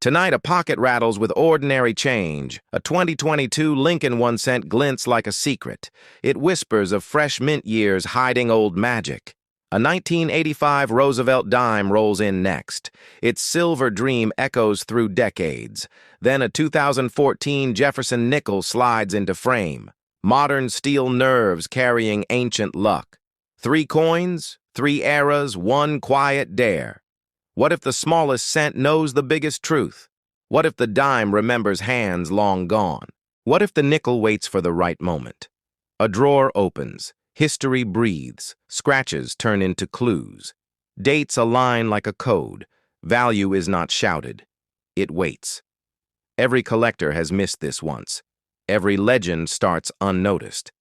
Tonight, a pocket rattles with ordinary change. A 2022 Lincoln 1 cent glints like a secret. It whispers of fresh mint years hiding old magic. A 1985 Roosevelt dime rolls in next. Its silver dream echoes through decades. Then a 2014 Jefferson nickel slides into frame. Modern steel nerves carrying ancient luck. 3 coins, 3 eras, 1 quiet dare. What if the smallest cent knows the biggest truth? What if the dime remembers hands long gone? What if the nickel waits for the right moment? A drawer opens. History breathes. Scratches turn into clues. Dates align like a code. Value is not shouted. It waits. Every collector has missed this once. Every legend starts unnoticed.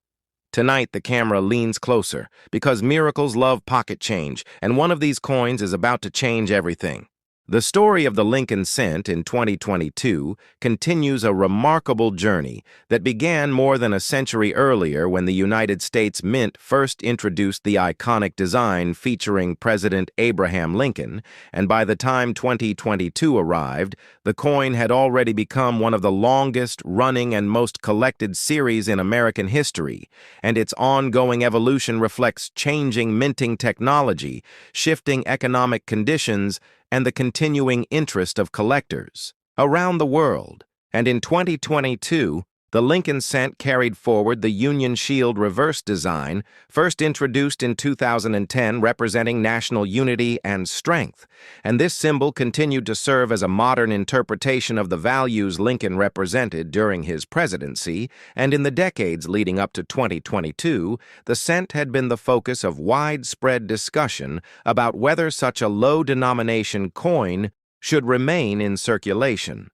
Tonight, the camera leans closer because miracles love pocket change, and one of these coins is about to change everything. The story of the Lincoln cent in 2022 continues a remarkable journey that began more than a century earlier when the United States Mint first introduced the iconic design featuring President Abraham Lincoln, and by the time 2022 arrived, the coin had already become one of the longest-running and most collected series in American history, and its ongoing evolution reflects changing minting technology, shifting economic conditions, and the continuing interest of collectors around the world. And in 2022, the Lincoln cent carried forward the Union Shield reverse design, first introduced in 2010, representing national unity and strength. And this symbol continued to serve as a modern interpretation of the values Lincoln represented during his presidency, and in the decades leading up to 2022, the cent had been the focus of widespread discussion about whether such a low-denomination coin should remain in circulation.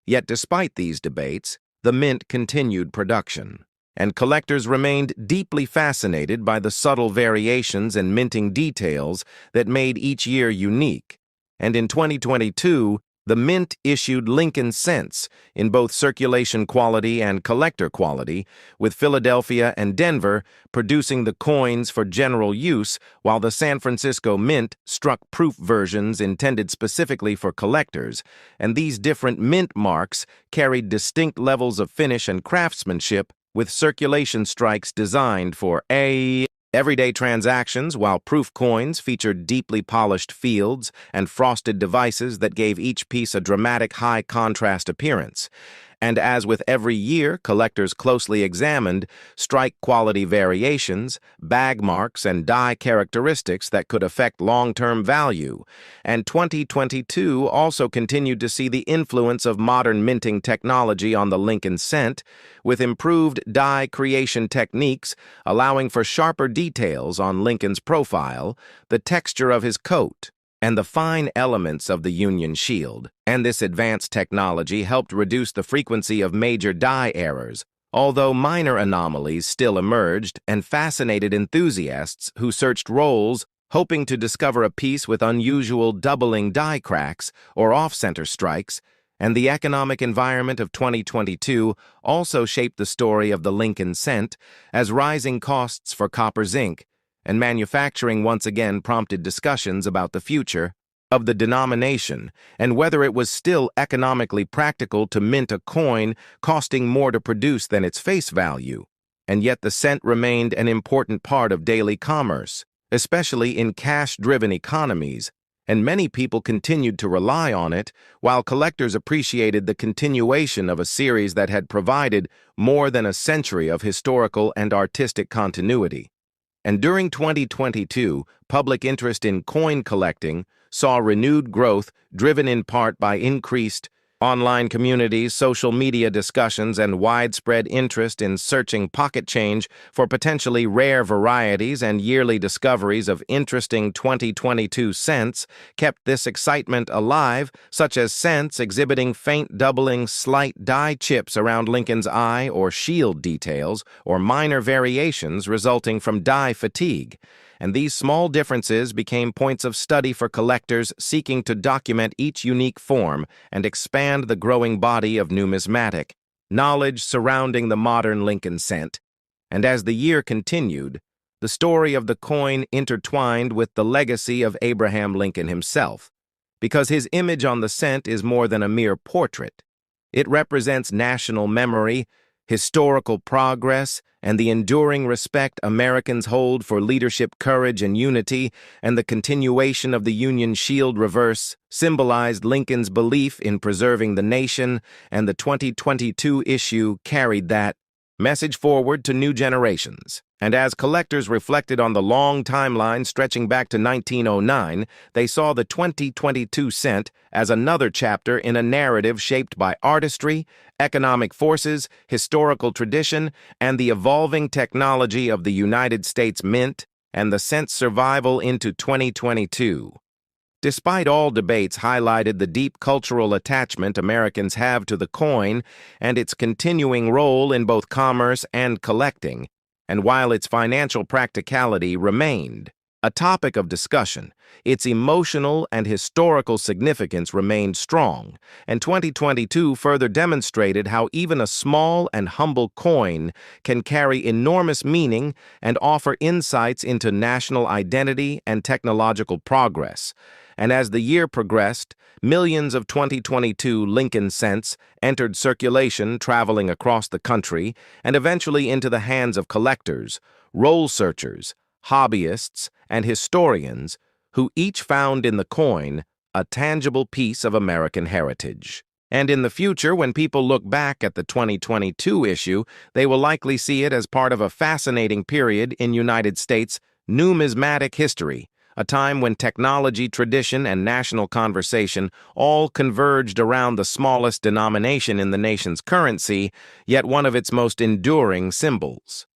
Yet despite these debates, the mint continued production, and collectors remained deeply fascinated by the subtle variations and minting details that made each year unique. And in 2022, the mint issued Lincoln cents in both circulation quality and collector quality, with Philadelphia and Denver producing the coins for general use, while the San Francisco Mint struck proof versions intended specifically for collectors, and these different mint marks carried distinct levels of finish and craftsmanship, with circulation strikes designed for everyday transactions, while proof coins featured deeply polished fields and frosted devices that gave each piece a dramatic high-contrast appearance. And as with every year, collectors closely examined strike quality variations, bag marks, and die characteristics that could affect long-term value. And 2022 also continued to see the influence of modern minting technology on the Lincoln cent, with improved die creation techniques allowing for sharper details on Lincoln's profile, the texture of his coat, and the fine elements of the Union Shield. And this advanced technology helped reduce the frequency of major die errors, although minor anomalies still emerged and fascinated enthusiasts who searched rolls hoping to discover a piece with unusual doubling die cracks or off-center strikes. And the economic environment of 2022 also shaped the story of the Lincoln cent, as rising costs for copper zinc and manufacturing once again prompted discussions about the future of the denomination and whether it was still economically practical to mint a coin costing more to produce than its face value. And yet the cent remained an important part of daily commerce, especially in cash-driven economies, and many people continued to rely on it, while collectors appreciated the continuation of a series that had provided more than a century of historical and artistic continuity. And during 2022, public interest in coin collecting saw renewed growth, driven in part by increased online communities, social media discussions, and widespread interest in searching pocket change for potentially rare varieties, and yearly discoveries of interesting 2022 cents kept this excitement alive, such as cents exhibiting faint doubling slight die chips around Lincoln's eye or shield details, or minor variations resulting from die fatigue. And these small differences became points of study for collectors seeking to document each unique form and expand the growing body of numismatic knowledge surrounding the modern Lincoln cent. And as the year continued, the story of the coin intertwined with the legacy of Abraham Lincoln himself, because his image on the cent is more than a mere portrait. It represents national memory, historical progress, and the enduring respect Americans hold for leadership, courage, and unity, and the continuation of the Union Shield reverse symbolized Lincoln's belief in preserving the nation, and the 2022 issue carried that message forward to new generations. And as collectors reflected on the long timeline stretching back to 1909, they saw the 2022 cent as another chapter in a narrative shaped by artistry, economic forces, historical tradition, and the evolving technology of the United States Mint and the cent's survival into 2022. Despite all debates highlighted the deep cultural attachment Americans have to the coin and its continuing role in both commerce and collecting, and while its financial practicality remained a topic of discussion, its emotional and historical significance remained strong, and 2022 further demonstrated how even a small and humble coin can carry enormous meaning and offer insights into national identity and technological progress. And as the year progressed, millions of 2022 Lincoln cents entered circulation, traveling across the country and eventually into the hands of collectors, roll searchers, hobbyists, and historians who each found in the coin a tangible piece of American heritage. And in the future, when people look back at the 2022 issue, they will likely see it as part of a fascinating period in United States numismatic history, a time when technology, tradition, and national conversation all converged around the smallest denomination in the nation's currency, yet one of its most enduring symbols.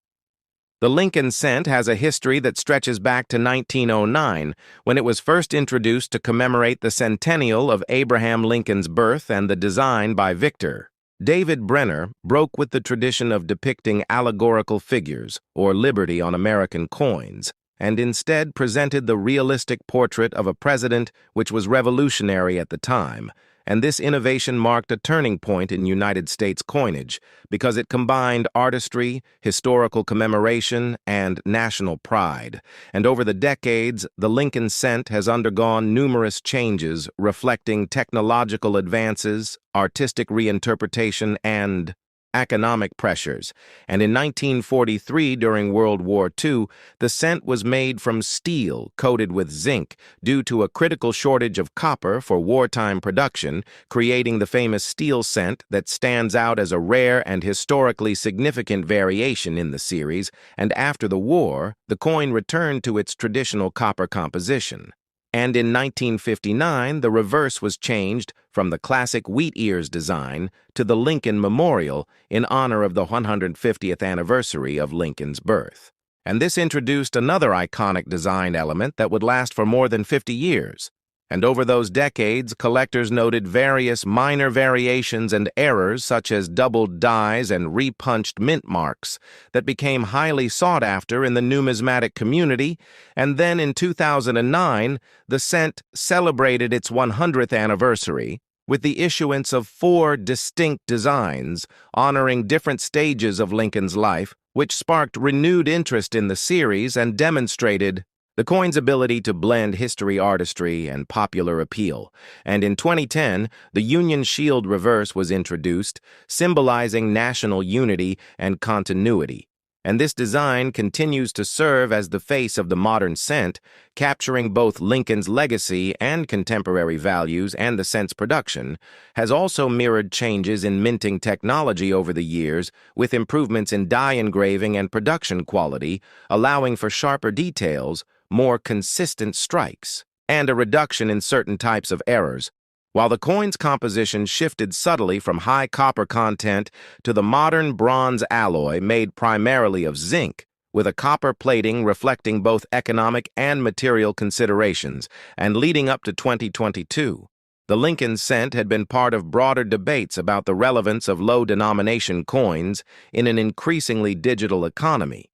The Lincoln cent has a history that stretches back to 1909, when it was first introduced to commemorate the centennial of Abraham Lincoln's birth, and the design by Victor David Brenner broke with the tradition of depicting allegorical figures or liberty on American coins, and instead presented the realistic portrait of a president, which was revolutionary at the time. And this innovation marked a turning point in United States coinage because it combined artistry, historical commemoration, and national pride. And over the decades, the Lincoln cent has undergone numerous changes reflecting technological advances, artistic reinterpretation, and economic pressures, and in 1943, during World War II, the cent was made from steel coated with zinc due to a critical shortage of copper for wartime production, creating the famous steel cent that stands out as a rare and historically significant variation in the series, and after the war, the coin returned to its traditional copper composition. And in 1959, the reverse was changed from the classic wheat ears design to the Lincoln Memorial in honor of the 150th anniversary of Lincoln's birth. And this introduced another iconic design element that would last for more than 50 years. And over those decades, collectors noted various minor variations and errors such as doubled dies and repunched mint marks that became highly sought after in the numismatic community, and then in 2009, the cent celebrated its 100th anniversary with the issuance of 4 distinct designs honoring different stages of Lincoln's life, which sparked renewed interest in the series and demonstrated the coin's ability to blend history, artistry, and popular appeal. And in 2010, the Union Shield reverse was introduced, symbolizing national unity and continuity. And this design continues to serve as the face of the modern cent, capturing both Lincoln's legacy and contemporary values, and the cent's production has also mirrored changes in minting technology over the years, with improvements in die engraving and production quality, allowing for sharper details, more consistent strikes, and a reduction in certain types of errors, while the coin's composition shifted subtly from high copper content to the modern bronze alloy made primarily of zinc, with a copper plating reflecting both economic and material considerations. And leading up to 2022, the Lincoln cent had been part of broader debates about the relevance of low-denomination coins in an increasingly digital economy.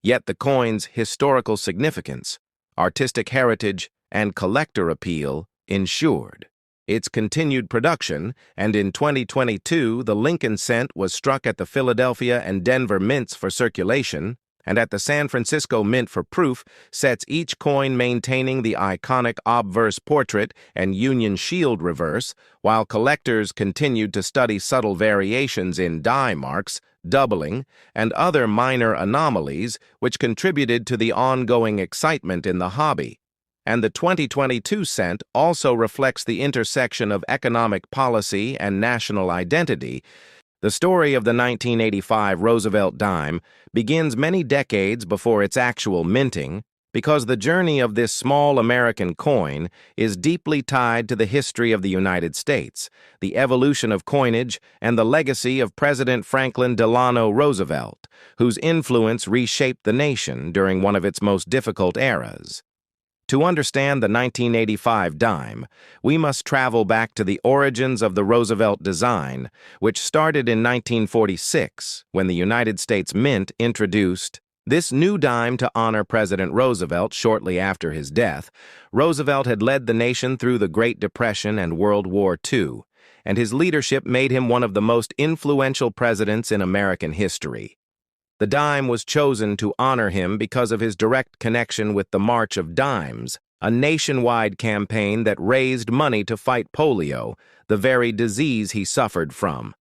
Yet the coin's historical significance, artistic heritage, and collector appeal ensured its continued production, and in 2022, the Lincoln cent was struck at the Philadelphia and Denver mints for circulation, and at the San Francisco Mint for proof sets each coin maintaining the iconic obverse portrait and Union Shield reverse, while collectors continued to study subtle variations in die marks, doubling, and other minor anomalies which contributed to the ongoing excitement in the hobby. And the 2022 cent also reflects the intersection of economic policy and national identity. The story of the 1985 Roosevelt dime begins many decades before its actual minting, because the journey of this small American coin is deeply tied to the history of the United States, the evolution of coinage, and the legacy of President Franklin Delano Roosevelt, whose influence reshaped the nation during one of its most difficult eras. To understand the 1985 dime, we must travel back to the origins of the Roosevelt design, which started in 1946, when the United States Mint introduced this new dime to honor President Roosevelt shortly after his death. Roosevelt had led the nation through the Great Depression and World War II, and his leadership made him one of the most influential presidents in American history. The dime was chosen to honor him because of his direct connection with the March of Dimes, a nationwide campaign that raised money to fight polio, the very disease he suffered from.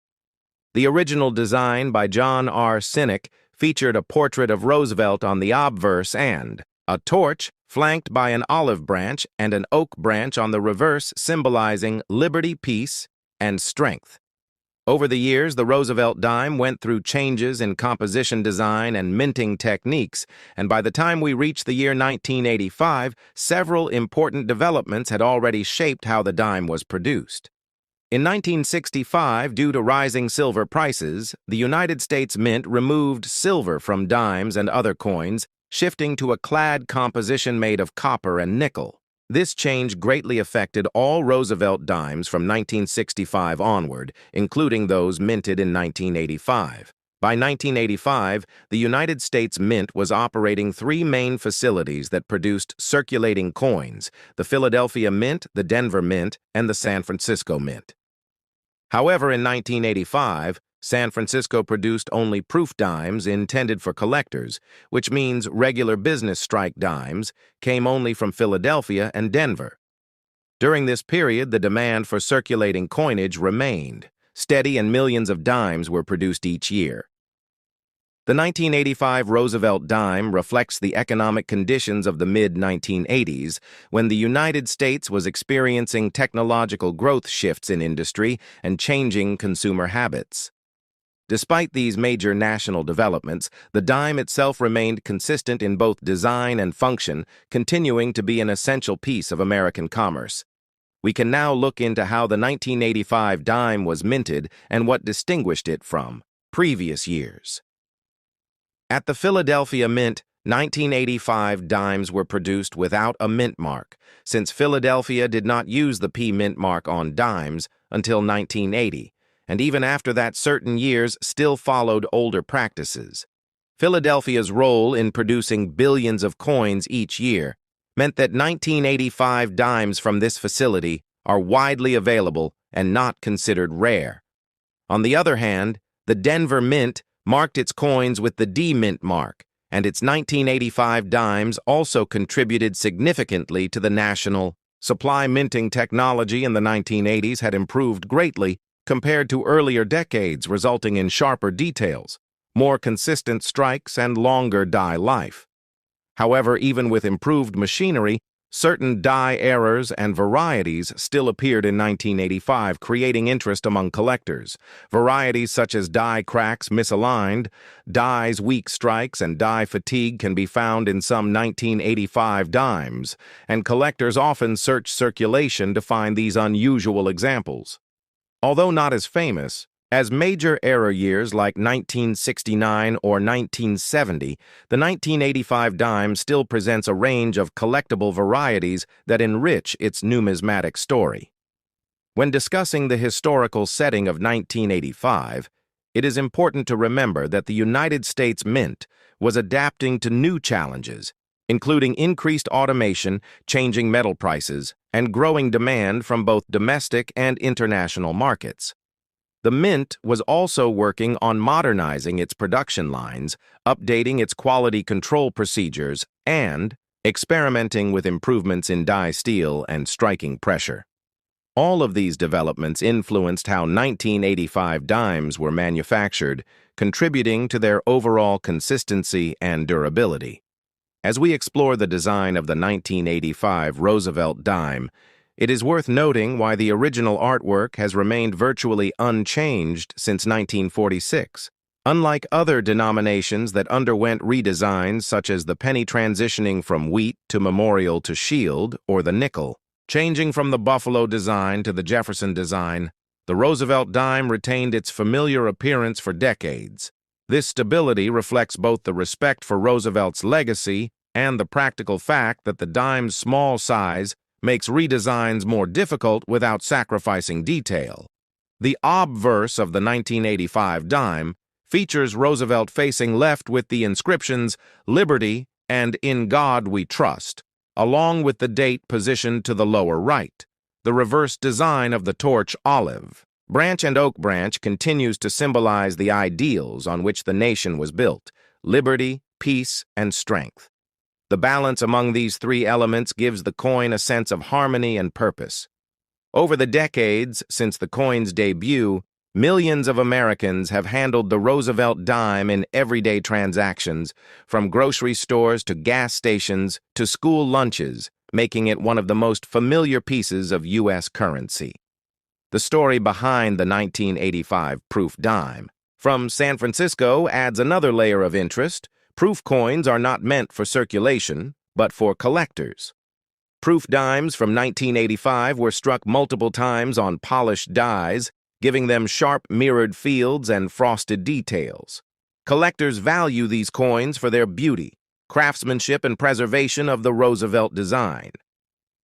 The original design by John R. Sinek featured a portrait of Roosevelt on the obverse and a torch flanked by an olive branch and an oak branch on the reverse, symbolizing liberty, peace, and strength. Over the years, the Roosevelt dime went through changes in composition design and minting techniques, and by the time we reached the year 1985, several important developments had already shaped how the dime was produced. In 1965, due to rising silver prices, the United States Mint removed silver from dimes and other coins, shifting to a clad composition made of copper and nickel. This change greatly affected all Roosevelt dimes from 1965 onward, including those minted in 1985. By 1985, the United States Mint was operating three main facilities that produced circulating coins: the Philadelphia Mint, the Denver Mint, and the San Francisco Mint. However, in 1985, San Francisco produced only proof dimes intended for collectors, which means regular business strike dimes came only from Philadelphia and Denver. During this period, the demand for circulating coinage remained steady and millions of dimes were produced each year. The 1985 Roosevelt dime reflects the economic conditions of the mid-1980s, when the United States was experiencing technological growth shifts in industry and changing consumer habits. Despite these major national developments, the dime itself remained consistent in both design and function, continuing to be an essential piece of American commerce. We can now look into how the 1985 dime was minted and what distinguished it from previous years. At the Philadelphia Mint, 1985 dimes were produced without a mint mark, since Philadelphia did not use the P mint mark on dimes until 1980. And even after that, certain years still followed older practices. Philadelphia's role in producing billions of coins each year meant that 1985 dimes from this facility are widely available and not considered rare. On the other hand, the Denver Mint marked its coins with the D mint mark, and its 1985 dimes also contributed significantly to the national supply. Minting technology in the 1980s had improved greatly compared to earlier decades, resulting in sharper details, more consistent strikes, and longer die life. However, even with improved machinery, certain die errors and varieties still appeared in 1985, creating interest among collectors. Varieties such as die cracks misaligned, die's weak strikes, and die fatigue can be found in some 1985 dimes, and collectors often search circulation to find these unusual examples. Although not as famous as major error years like 1969 or 1970, the 1985 dime still presents a range of collectible varieties that enrich its numismatic story. When discussing the historical setting of 1985, it is important to remember that the United States Mint was adapting to new challenges, including increased automation, changing metal prices, and growing demand from both domestic and international markets. The Mint was also working on modernizing its production lines, updating its quality control procedures, and experimenting with improvements in die steel and striking pressure. All of these developments influenced how 1985 dimes were manufactured, contributing to their overall consistency and durability. As we explore the design of the 1985 Roosevelt dime, it is worth noting why the original artwork has remained virtually unchanged since 1946. Unlike other denominations that underwent redesigns such as the penny transitioning from wheat to memorial to shield, or the nickel, changing from the buffalo design to the Jefferson design, the Roosevelt dime retained its familiar appearance for decades. This stability reflects both the respect for Roosevelt's legacy and the practical fact that the dime's small size makes redesigns more difficult without sacrificing detail. The obverse of the 1985 dime features Roosevelt facing left with the inscriptions "Liberty" and "In God We Trust," along with the date positioned to the lower right. The reverse design of the torch olive, branch and oak branch continues to symbolize the ideals on which the nation was built: liberty, peace, and strength. The balance among these three elements gives the coin a sense of harmony and purpose. Over the decades since the coin's debut, millions of Americans have handled the Roosevelt dime in everyday transactions, from grocery stores to gas stations to school lunches, making it one of the most familiar pieces of U.S. currency. The story behind the 1985 proof dime from San Francisco adds another layer of interest. Proof coins are not meant for circulation, but for collectors. Proof dimes from 1985 were struck multiple times on polished dies, giving them sharp mirrored fields and frosted details. Collectors value these coins for their beauty, craftsmanship, and preservation of the Roosevelt design.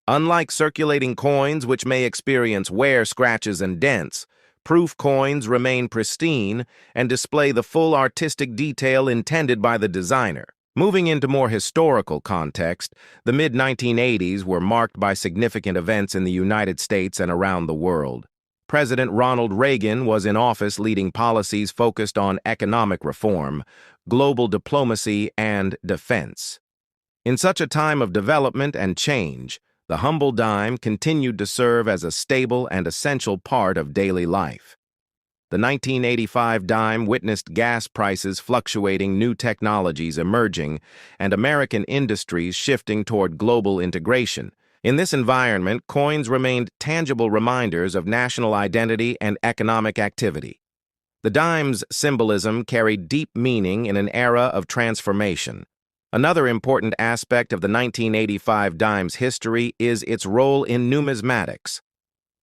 Unlike circulating coins, which may experience wear, scratches, and dents, proof coins remain pristine and display the full artistic detail intended by the designer. Moving into more historical context, the mid-1980s were marked by significant events in the United States and around the world. President Ronald Reagan was in office leading policies focused on economic reform, global diplomacy, and defense. In such a time of development and change, the humble dime continued to serve as a stable and essential part of daily life. The 1985 dime witnessed gas prices fluctuating, new technologies emerging, and American industries shifting toward global integration. In this environment, coins remained tangible reminders of national identity and economic activity. The dime's symbolism carried deep meaning in an era of transformation. Another important aspect of the 1985 dime's history is its role in numismatics.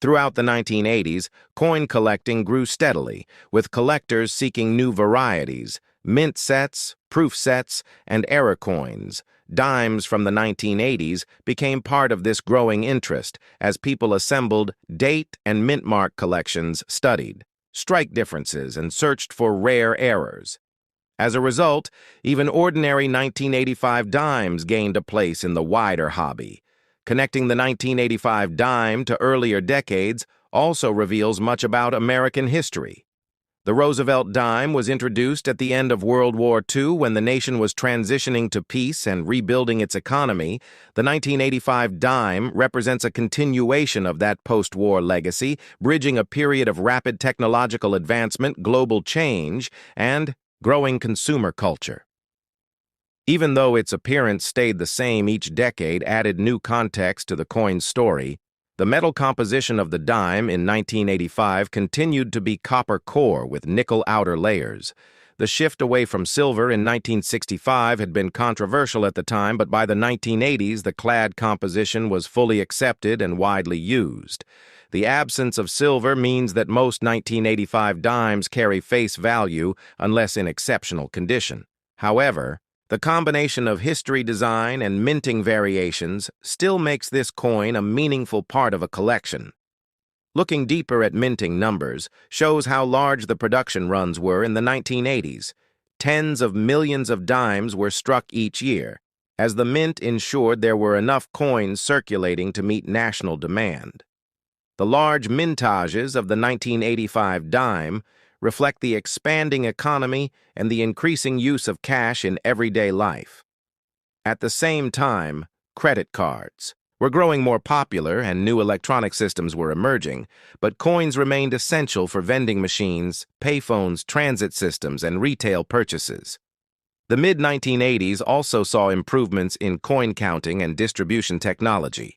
Throughout the 1980s, coin collecting grew steadily, with collectors seeking new varieties: mint sets, proof sets, and error coins. Dimes from the 1980s became part of this growing interest as people assembled date and mint mark collections, studied strike differences, and searched for rare errors. As a result, even ordinary 1985 dimes gained a place in the wider hobby. Connecting the 1985 dime to earlier decades also reveals much about American history. The Roosevelt dime was introduced at the end of World War II when the nation was transitioning to peace and rebuilding its economy. The 1985 dime represents a continuation of that post-war legacy, bridging a period of rapid technological advancement, global change, and growing consumer culture. Even though its appearance stayed the same each decade added new context to the coin's story, the metal composition of the dime in 1985 continued to be copper core with nickel outer layers. The shift away from silver in 1965 had been controversial at the time, but by the 1980s, the clad composition was fully accepted and widely used. The absence of silver means that most 1985 dimes carry face value unless in exceptional condition. However, the combination of history design and minting variations still makes this coin a meaningful part of a collection. Looking deeper at minting numbers shows how large the production runs were in the 1980s. Tens of millions of dimes were struck each year, as the mint ensured there were enough coins circulating to meet national demand. The large mintages of the 1985 dime reflect the expanding economy and the increasing use of cash in everyday life. At the same time, credit cards were growing more popular and new electronic systems were emerging, but coins remained essential for vending machines, payphones, transit systems, and retail purchases. The mid-1980s also saw improvements in coin counting and distribution technology.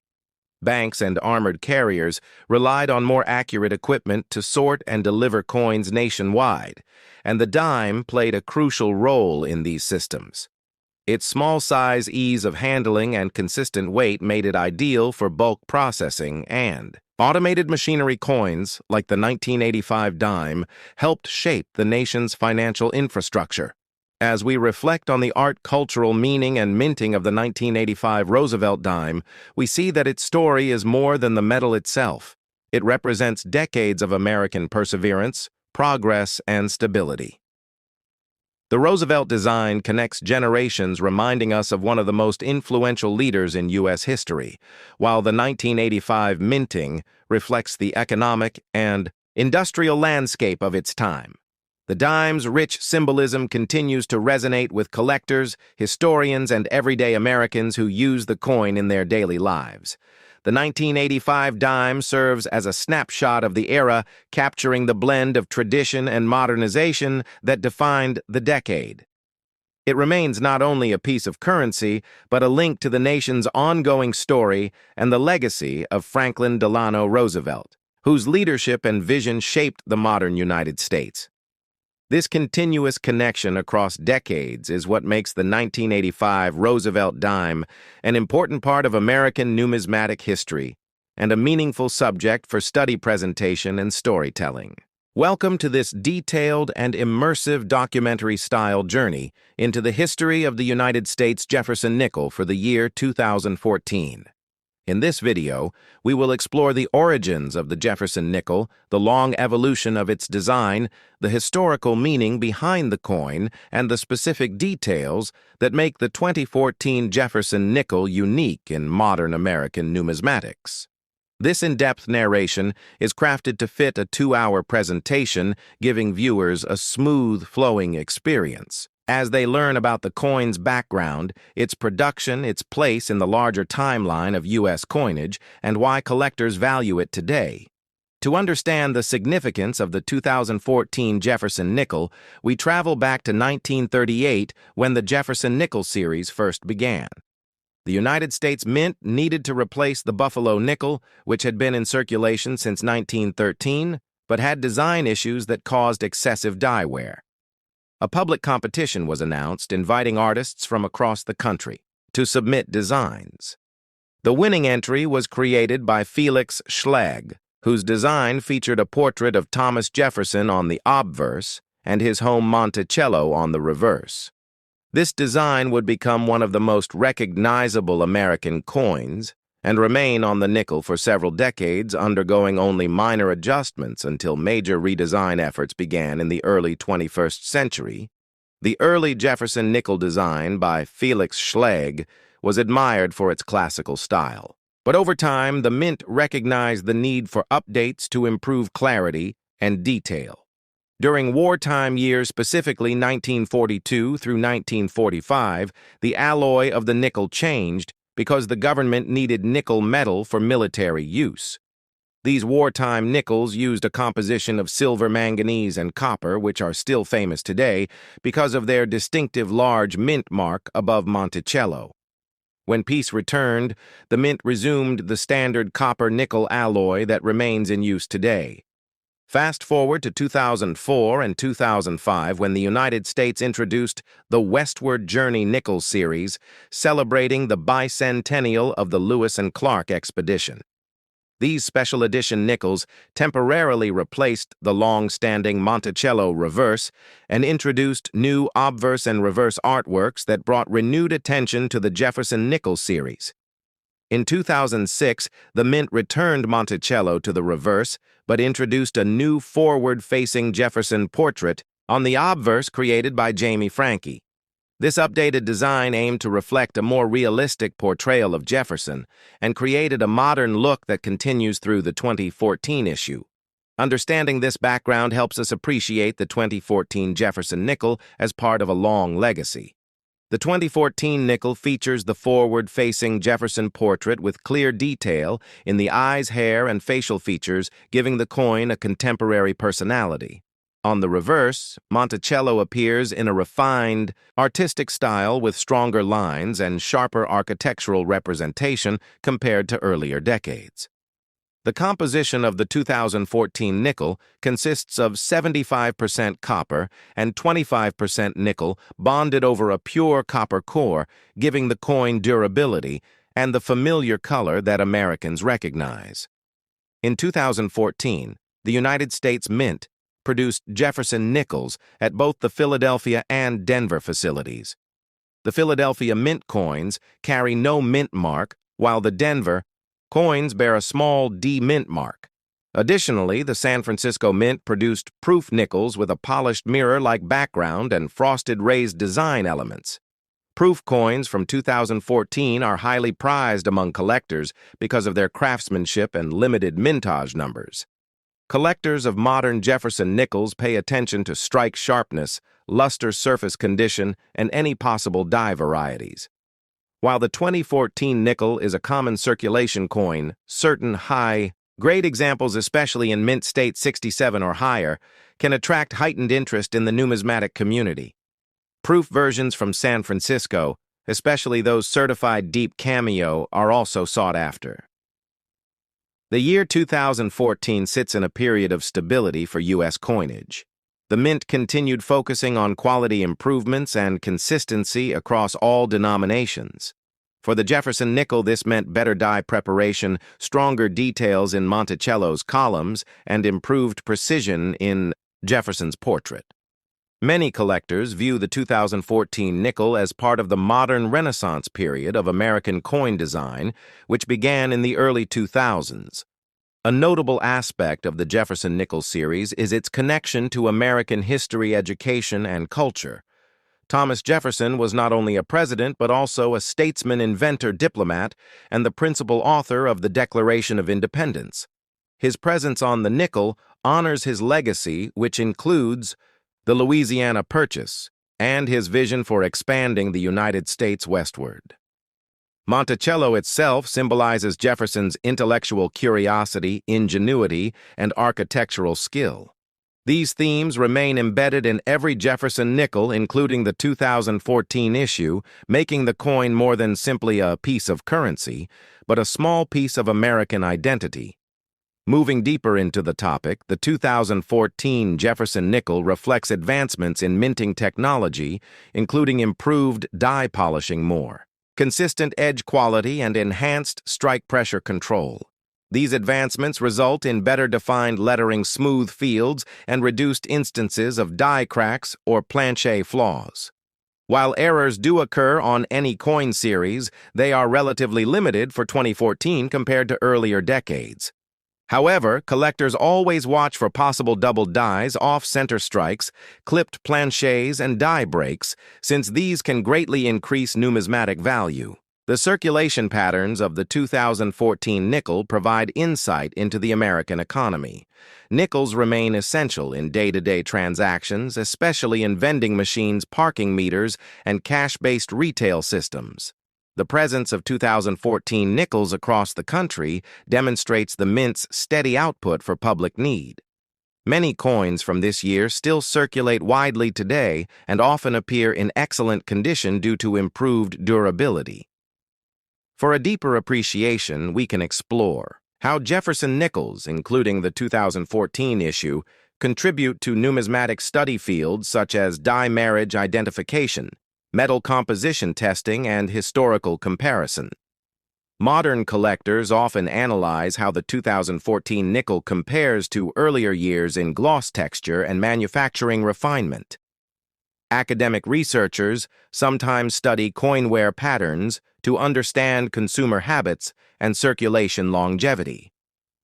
Banks and armored carriers relied on more accurate equipment to sort and deliver coins nationwide, and the dime played a crucial role in these systems. Its small size, ease of handling, and consistent weight made it ideal for bulk processing, and automated machinery coins, like the 1985 dime, helped shape the nation's financial infrastructure. As we reflect on the art, cultural meaning, and minting of the 1985 Roosevelt dime, we see that its story is more than the metal itself. It represents decades of American perseverance, progress, and stability. The Roosevelt design connects generations, reminding us of one of the most influential leaders in U.S. history, while the 1985 minting reflects the economic and industrial landscape of its time. The dime's rich symbolism continues to resonate with collectors, historians, and everyday Americans who use the coin in their daily lives. The 1985 dime serves as a snapshot of the era, capturing the blend of tradition and modernization that defined the decade. It remains not only a piece of currency, but a link to the nation's ongoing story and the legacy of Franklin Delano Roosevelt, whose leadership and vision shaped the modern United States. This continuous connection across decades is what makes the 1985 Roosevelt dime an important part of American numismatic history and a meaningful subject for study, presentation, and storytelling. Welcome to this detailed and immersive documentary-style journey into the history of the United States Jefferson nickel for the year 2014. In this video, we will explore the origins of the Jefferson nickel, the long evolution of its design, the historical meaning behind the coin, and the specific details that make the 2014 Jefferson nickel unique in modern American numismatics. This in-depth narration is crafted to fit a 2-hour presentation, giving viewers a smooth, flowing experience. As they learn about the coin's background, its production, its place in the larger timeline of U.S. coinage, and why collectors value it today. To understand the significance of the 2014 Jefferson nickel, we travel back to 1938 when the Jefferson nickel series first began. The United States Mint needed to replace the Buffalo nickel, which had been in circulation since 1913, but had design issues that caused excessive die wear. A public competition was announced, inviting artists from across the country to submit designs. The winning entry was created by Felix Schlegel, whose design featured a portrait of Thomas Jefferson on the obverse and his home Monticello on the reverse. This design would become one of the most recognizable American coins and remain on the nickel for several decades, undergoing only minor adjustments until major redesign efforts began in the early 21st century. The early Jefferson nickel design by Felix Schlegel was admired for its classical style. But over time, the Mint recognized the need for updates to improve clarity and detail. During wartime years, specifically 1942 through 1945, the alloy of the nickel changed because the government needed nickel metal for military use. These wartime nickels used a composition of silver, manganese, and copper, which are still famous today because of their distinctive large mint mark above Monticello. When peace returned, the Mint resumed the standard copper-nickel alloy that remains in use today. Fast forward to 2004 and 2005 when the United States introduced the Westward Journey Nickel series, celebrating the bicentennial of the Lewis and Clark expedition. These special edition nickels temporarily replaced the long-standing Monticello reverse and introduced new obverse and reverse artworks that brought renewed attention to the Jefferson nickel series. In 2006, the Mint returned Monticello to the reverse, but introduced a new forward-facing Jefferson portrait on the obverse created by Jamie Franke. This updated design aimed to reflect a more realistic portrayal of Jefferson and created a modern look that continues through the 2014 issue. Understanding this background helps us appreciate the 2014 Jefferson nickel as part of a long legacy. The 2014 nickel features the forward-facing Jefferson portrait with clear detail in the eyes, hair, and facial features, giving the coin a contemporary personality. On the reverse, Monticello appears in a refined, artistic style with stronger lines and sharper architectural representation compared to earlier decades. The composition of the 2014 nickel consists of 75% copper and 25% nickel bonded over a pure copper core, giving the coin durability and the familiar color that Americans recognize. In 2014, the United States Mint produced Jefferson nickels at both the Philadelphia and Denver facilities. The Philadelphia Mint coins carry no mint mark, while the Denver coins bear a small D mint mark. Additionally, the San Francisco Mint produced proof nickels with a polished mirror-like background and frosted raised design elements. Proof coins from 2014 are highly prized among collectors because of their craftsmanship and limited mintage numbers. Collectors of modern Jefferson nickels pay attention to strike sharpness, luster surface condition, and any possible die varieties. While the 2014 nickel is a common circulation coin, certain high-grade examples, especially in mint state 67 or higher, can attract heightened interest in the numismatic community. Proof versions from San Francisco, especially those certified deep cameo, are also sought after. The year 2014 sits in a period of stability for U.S. coinage. The Mint continued focusing on quality improvements and consistency across all denominations. For the Jefferson nickel, this meant better die preparation, stronger details in Monticello's columns, and improved precision in Jefferson's portrait. Many collectors view the 2014 nickel as part of the modern Renaissance period of American coin design, which began in the early 2000s. A notable aspect of the Jefferson nickel series is its connection to American history, education, and culture. Thomas Jefferson was not only a president but also a statesman, inventor, diplomat, and the principal author of the Declaration of Independence. His presence on the nickel honors his legacy, which includes the Louisiana Purchase and his vision for expanding the United States westward. Monticello itself symbolizes Jefferson's intellectual curiosity, ingenuity, and architectural skill. These themes remain embedded in every Jefferson nickel, including the 2014 issue, making the coin more than simply a piece of currency, but a small piece of American identity. Moving deeper into the topic, the 2014 Jefferson nickel reflects advancements in minting technology, including improved die polishing more, consistent edge quality, and enhanced strike pressure control. These advancements result in better defined lettering, smooth fields, and reduced instances of die cracks or planche flaws. While errors do occur on any coin series, they are relatively limited for 2014 compared to earlier decades. However, collectors always watch for possible double dies, off-center strikes, clipped planches, and die breaks, since these can greatly increase numismatic value. The circulation patterns of the 2014 nickel provide insight into the American economy. Nickels remain essential in day-to-day transactions, especially in vending machines, parking meters, and cash-based retail systems. The presence of 2014 nickels across the country demonstrates the Mint's steady output for public need. Many coins from this year still circulate widely today and often appear in excellent condition due to improved durability. For a deeper appreciation, we can explore how Jefferson nickels, including the 2014 issue, contribute to numismatic study fields such as die marriage identification, metal composition testing, and historical comparison. Modern collectors often analyze how the 2014 nickel compares to earlier years in gloss texture and manufacturing refinement. Academic researchers sometimes study coin wear patterns to understand consumer habits and circulation longevity.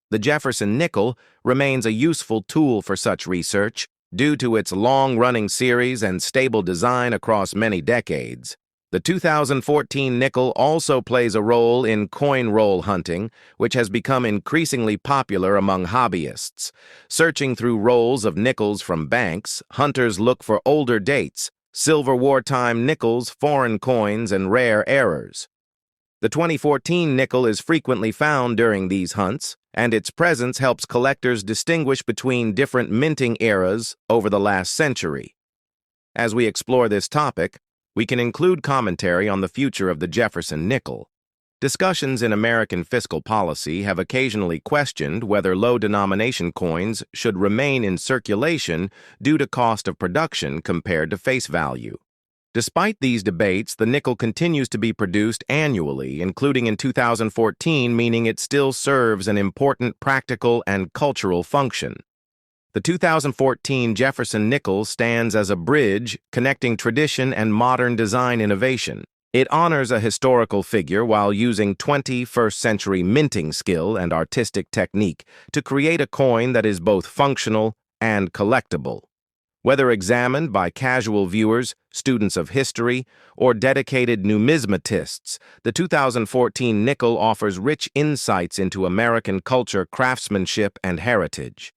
The Jefferson nickel remains a useful tool for such research, Due to its long-running series and stable design across many decades, the 2014 nickel also plays a role in coin roll hunting, which has become increasingly popular among hobbyists. Searching through rolls of nickels from banks, hunters look for older dates, silver wartime nickels, foreign coins, and rare errors. The 2014 nickel is frequently found during these hunts, and its presence helps collectors distinguish between different minting eras over the last century. As we explore this topic, we can include commentary on the future of the Jefferson nickel. Discussions in American fiscal policy have occasionally questioned whether low-denomination coins should remain in circulation due to cost of production compared to face value. Despite these debates, the nickel continues to be produced annually, including in 2014, meaning it still serves an important practical and cultural function. The 2014 Jefferson nickel stands as a bridge connecting tradition and modern design innovation. It honors a historical figure while using 21st-century minting skill and artistic technique to create a coin that is both functional and collectible. Whether examined by casual viewers, students of history, or dedicated numismatists, the 2014 nickel offers rich insights into American culture, craftsmanship, and heritage.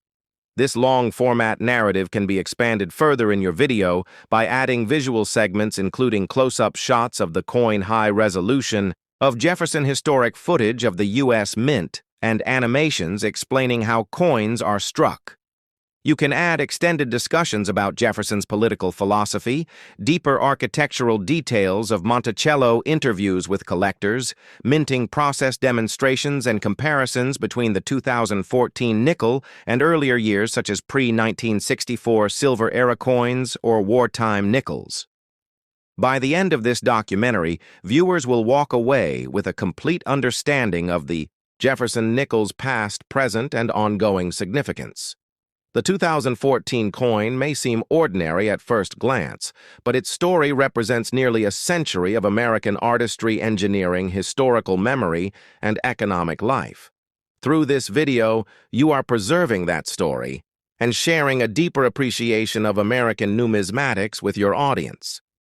This long-format narrative can be expanded further in your video by adding visual segments including close-up shots of the coin, high resolution of Jefferson historic footage of the U.S. Mint, and animations explaining how coins are struck. You can add extended discussions about Jefferson's political philosophy, deeper architectural details of Monticello interviews with collectors, minting process demonstrations and comparisons between the 2014 nickel and earlier years such as pre-1964 silver-era coins or wartime nickels. By the end of this documentary, viewers will walk away with a complete understanding of the Jefferson nickel's past, present, and ongoing significance. The 2014 coin may seem ordinary at first glance, but its story represents nearly a century of American artistry, engineering, historical memory, and economic life. Through this video, you are preserving that story and sharing a deeper appreciation of American numismatics with your audience.